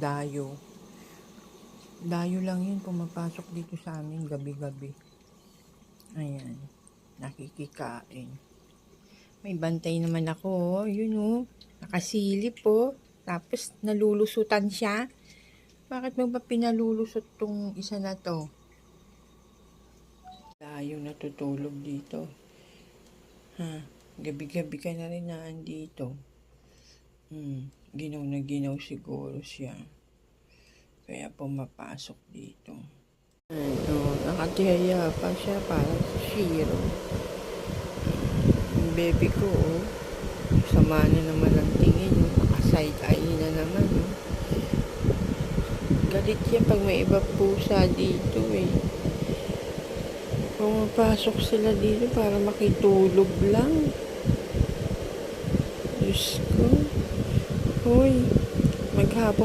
dayo. Dayo lang yun pumapasok dito sa amin gabi-gabi. Ayan, nakikikain. May bantay naman ako, yun oh. Nakasilip oh. Tapos nalulusutan siya. Bakit mo ba pinalulusot tong isa na to? Dayo natutulog dito. Ha, gabi-gabi ka na rin naandito. Ginaw na ginaw siguro siya. Kaya pumapasok dito. Ano, nakatihaya pa siya para sa Shiro. Yung baby ko, oh. Sama na naman ang tingin, oh. Naka-side eye na naman, oh. Galit yan pag may iba pusa dito, eh. Pumapasok sila dito para makitulog lang. Diyos ko. Hoy, maghapon